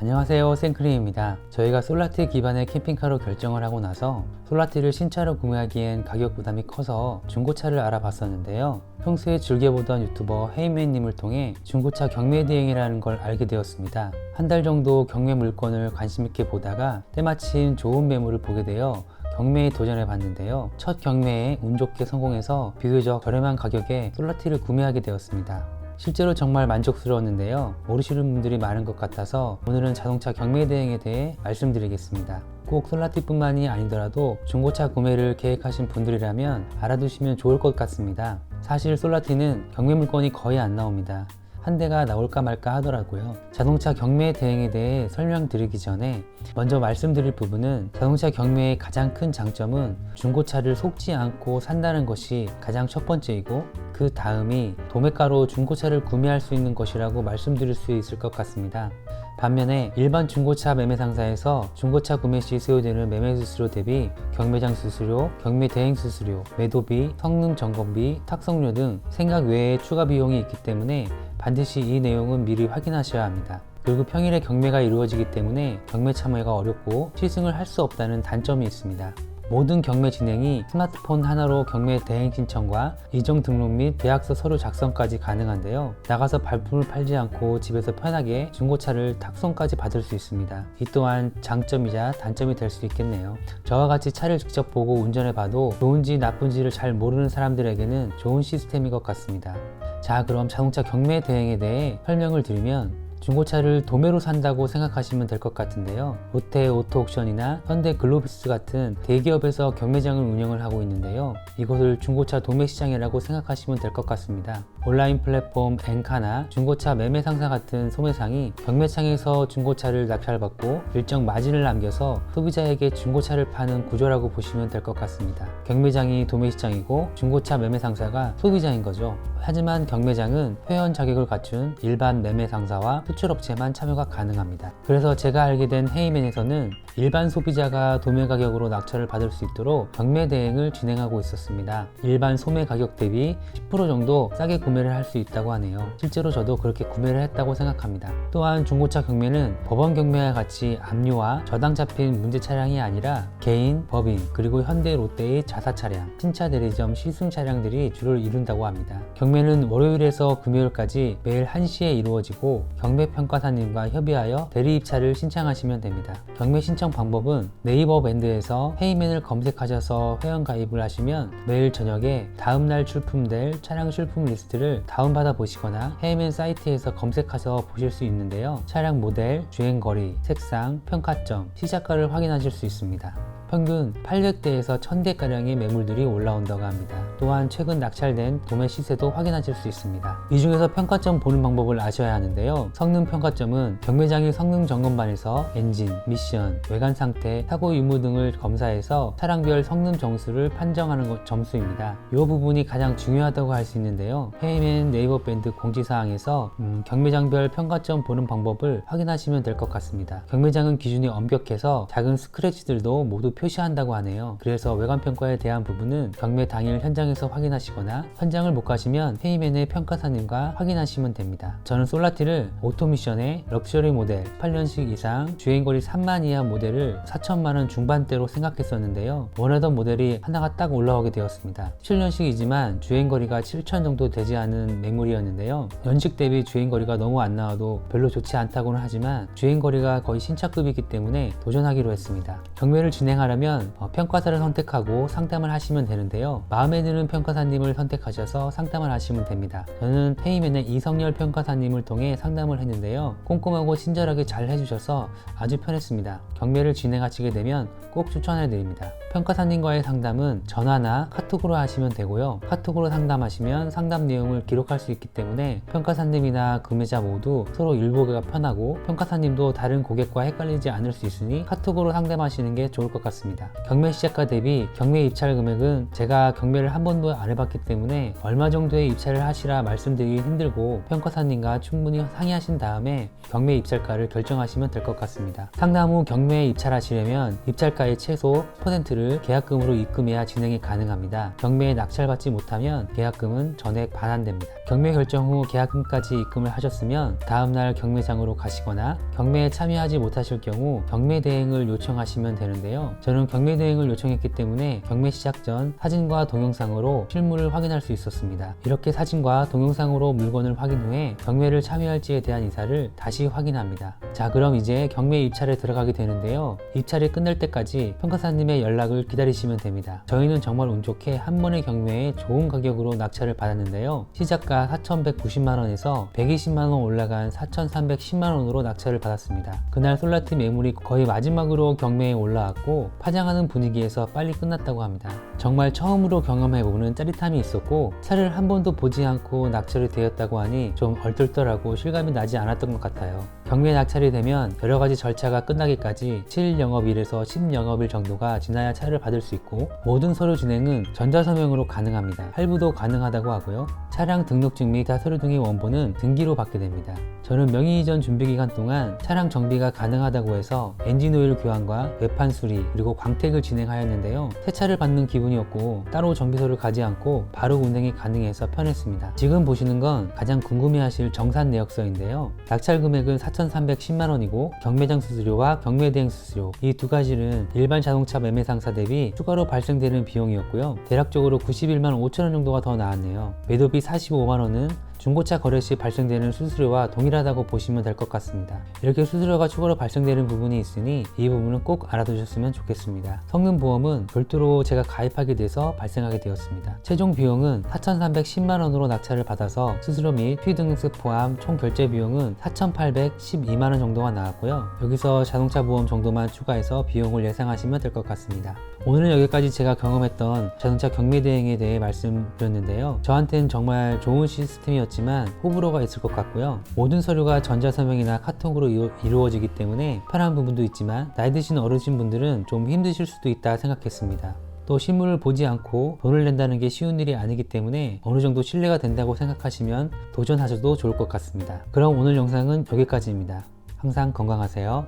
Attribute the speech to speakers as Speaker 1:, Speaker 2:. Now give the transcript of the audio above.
Speaker 1: 안녕하세요, 생크림입니다. 저희가 솔라티 기반의 캠핑카로 결정을 하고 나서 솔라티를 신차로 구매하기엔 가격 부담이 커서 중고차를 알아봤었는데요. 평소에 즐겨보던 유튜버 헤이맨님을 통해 중고차 경매 대행이라는 걸 알게 되었습니다. 한 달 정도 경매 물건을 관심 있게 보다가 때마침 좋은 매물을 보게 되어 경매에 도전해 봤는데요. 첫 경매에 운 좋게 성공해서 비교적 저렴한 가격에 솔라티를 구매하게 되었습니다. 실제로 정말 만족스러웠는데요. 모르시는 분들이 많은 것 같아서 오늘은 자동차 경매 대행에 대해 말씀드리겠습니다. 꼭 솔라티뿐만이 아니더라도 중고차 구매를 계획하신 분들이라면 알아두시면 좋을 것 같습니다. 사실 솔라티는 경매 물건이 거의 안 나옵니다. 한 대가 나올까 말까 하더라고요. 자동차 경매 대행에 대해 설명드리기 전에 먼저 말씀드릴 부분은 자동차 경매의 가장 큰 장점은 중고차를 속지 않고 산다는 것이 가장 첫 번째이고 그 다음이 도매가로 중고차를 구매할 수 있는 것이라고 말씀드릴 수 있을 것 같습니다. 반면에 일반 중고차 매매 상사에서 중고차 구매 시 소요되는 매매 수수료 대비 경매장 수수료, 경매 대행 수수료, 매도비, 성능 점검비, 탁송료 등 생각 외의 추가 비용이 있기 때문에 반드시 이 내용은 미리 확인하셔야 합니다. 그리고 평일에 경매가 이루어지기 때문에 경매 참여가 어렵고 시승을 할 수 없다는 단점이 있습니다. 모든 경매 진행이 스마트폰 하나로 경매 대행 신청과 이정 등록 및 계약서 서류 작성까지 가능한데요. 나가서 발품을 팔지 않고 집에서 편하게 중고차를 탁송까지 받을 수 있습니다. 이 또한 장점이자 단점이 될 수 있겠네요. 저와 같이 차를 직접 보고 운전해 봐도 좋은지 나쁜지를 잘 모르는 사람들에게는 좋은 시스템인 것 같습니다. 자, 그럼 자동차 경매 대행에 대해 설명을 드리면 중고차를 도매로 산다고 생각하시면 될 것 같은데요. 롯데 오토옥션이나 현대 글로비스 같은 대기업에서 경매장을 운영을 하고 있는데요. 이곳을 중고차 도매 시장이라고 생각하시면 될 것 같습니다. 온라인 플랫폼 엔카나 중고차 매매 상사 같은 소매상이 경매창에서 중고차를 낙찰받고 일정 마진을 남겨서 소비자에게 중고차를 파는 구조라고 보시면 될 것 같습니다. 경매장이 도매 시장이고 중고차 매매 상사가 소비자인 거죠. 하지만 경매장은 회원 자격을 갖춘 일반 매매 상사와 수출업체만 참여가 가능합니다. 그래서 제가 알게 된 헤이맨에서는 일반 소비자가 도매 가격으로 낙찰을 받을 수 있도록 경매 대행을 진행하고 있었습니다. 일반 소매 가격 대비 10% 정도 싸게 구매를 할 수 있다고 하네요. 실제로 저도 그렇게 구매를 했다고 생각합니다. 또한 중고차 경매는 법원 경매와 같이 압류와 저당 잡힌 문제 차량이 아니라 개인, 법인, 그리고 현대, 롯데의 자사 차량, 신차 대리점 시승 차량들이 주를 이룬다고 합니다. 경매는 월요일에서 금요일까지 매일 1시에 이루어지고 경매 평가사님과 협의하여 대리 입차를 신청하시면 됩니다. 경매 신청 방법은 네이버 밴드에서 헤이맨을 검색하셔서 회원 가입을 하시면 매일 저녁에 다음날 출품될 차량 출품 리스트를 다운받아 보시거나 헤이맨 사이트에서 검색하셔서 보실 수 있는데요. 차량 모델, 주행거리, 색상, 평가점, 시작가를 확인하실 수 있습니다. 평균 800대에서 1000대가량의 매물들이 올라온다고 합니다. 또한 최근 낙찰된 도매 시세도 확인하실 수 있습니다. 이 중에서 평가점 보는 방법을 아셔야 하는데요. 성능 평가점은 경매장의 성능 점검반에서 엔진, 미션, 외관 상태, 사고 유무 등을 검사해서 차량별 성능 점수를 판정하는 점수입니다. 이 부분이 가장 중요하다고 할 수 있는데요. 헤이맨 네이버 밴드 공지사항에서 경매장별 평가점 보는 방법을 확인하시면 될 것 같습니다. 경매장은 기준이 엄격해서 작은 스크래치들도 모두 표시한다고 하네요. 그래서 외관평가에 대한 부분은 경매 당일 현장에서 확인하시거나 현장을 못 가시면 헤이맨의 평가사님과 확인하시면 됩니다. 저는 솔라티를 오토미션의 럭셔리 모델 8년식 이상 주행거리 3만 이하 모델을 4천만원 중반대로 생각했었는데요. 원하던 모델이 하나가 딱 올라오게 되었습니다. 7년식이지만 주행거리가 7천 정도 되지 않은 매물이었는데요. 연식 대비 주행거리가 너무 안 나와도 별로 좋지 않다고는 하지만 주행거리가 거의 신차급이기 때문에 도전하기로 했습니다. 경매를 진행하려면 평가사를 선택하고 상담을 하시면 되는데요. 마음에 드는 평가사님을 선택하셔서 상담을 하시면 됩니다. 저는 헤이맨의 이성열 평가사님을 통해 상담을 했는데요. 꼼꼼하고 친절하게 잘 해주셔서 아주 편했습니다. 경매를 진행하시게 되면 꼭 추천해 드립니다. 평가사님과의 상담은 전화나 카톡으로 하시면 되고요. 카톡으로 상담하시면 상담 내용을 기록할 수 있기 때문에 평가사님이나 구매자 모두 서로 일보기가 편하고 평가사님도 다른 고객과 헷갈리지 않을 수 있으니 카톡으로 상담하시는 게 좋을 것 같습니다. 하겠습니다. 경매 시작가 대비 경매 입찰 금액은 제가 경매를 한 번도 안 해봤기 때문에 얼마 정도의 입찰을 하시라 말씀드리기 힘들고 평가사님과 충분히 상의하신 다음에 경매 입찰가를 결정하시면 될 것 같습니다. 상담 후 경매에 입찰하시려면 입찰가의 최소 %를 계약금으로 입금해야 진행이 가능합니다. 경매에 낙찰받지 못하면 계약금은 전액 반환됩니다. 경매 결정 후 계약금까지 입금을 하셨으면 다음날 경매장으로 가시거나 경매에 참여하지 못하실 경우 경매 대행을 요청하시면 되는데요. 저는 경매 대행을 요청했기 때문에 경매 시작 전 사진과 동영상으로 실물을 확인할 수 있었습니다. 이렇게 사진과 동영상으로 물건을 확인 후에 경매를 참여할지에 대한 의사를 다시 확인합니다. 자, 그럼 이제 경매 입찰에 들어가게 되는데요. 입찰이 끝날 때까지 평가사님의 연락을 기다리시면 됩니다. 저희는 정말 운 좋게 한 번의 경매에 좋은 가격으로 낙찰을 받았는데요. 시작가 4,190만원에서 120만원 올라간 4,310만원으로 낙찰을 받았습니다. 그날 솔라티 매물이 거의 마지막으로 경매에 올라왔고 파장하는 분위기에서 빨리 끝났다고 합니다. 정말 처음으로 경험해보는 짜릿함이 있었고 차를 한 번도 보지 않고 낙찰이 되었다고 하니 좀 얼떨떨하고 실감이 나지 않았던 것 같아요. 경매 낙찰이 되면 여러가지 절차가 끝나기까지 7영업일에서 10영업일 정도가 지나야 차를 받을 수 있고 모든 서류 진행은 전자서명으로 가능합니다. 할부도 가능하다고 하고요. 차량 등록증 및 서류 등의 원본은 등기로 받게 됩니다. 저는 명의 이전 준비 기간 동안 차량 정비가 가능하다고 해서 엔진 오일 교환과 외판 수리 그리고 광택을 진행하였는데요. 새 차를 받는 기분이었고 따로 정비소를 가지 않고 바로 운행이 가능해서 편했습니다. 지금 보시는 건 가장 궁금해하실 정산 내역서인데요. 낙찰 금액은 4,310만원이고 경매장 수수료와 경매대행 수수료 이 두 가지는 일반 자동차 매매 상사 대비 추가로 발생되는 비용이었고요. 대략적으로 91만 5천원 정도가 더 나왔네요. 매도비 45만원은 중고차 거래 시 발생되는 수수료와 동일하다고 보시면 될 것 같습니다. 이렇게 수수료가 추가로 발생되는 부분이 있으니 이 부분은 꼭 알아두셨으면 좋겠습니다. 성능보험은 별도로 제가 가입하게 돼서 발생하게 되었습니다. 최종 비용은 4,310만원으로 낙찰을 받아서 수수료 및 피등록세 포함 총 결제 비용은 4,812만원 정도가 나왔고요. 여기서 자동차 보험 정도만 추가해서 비용을 예상하시면 될 것 같습니다. 오늘은 여기까지 제가 경험했던 자동차 경매 대행에 대해 말씀드렸는데요. 저한테는 정말 좋은 시스템이었지만 호불호가 있을 것 같고요. 모든 서류가 전자서명이나 카톡으로 이루어지기 때문에 편한 부분도 있지만 나이 드신 어르신분들은 좀 힘드실 수도 있다 생각했습니다. 또 실물을 보지 않고 돈을 낸다는 게 쉬운 일이 아니기 때문에 어느 정도 신뢰가 된다고 생각하시면 도전하셔도 좋을 것 같습니다. 그럼 오늘 영상은 여기까지입니다. 항상 건강하세요.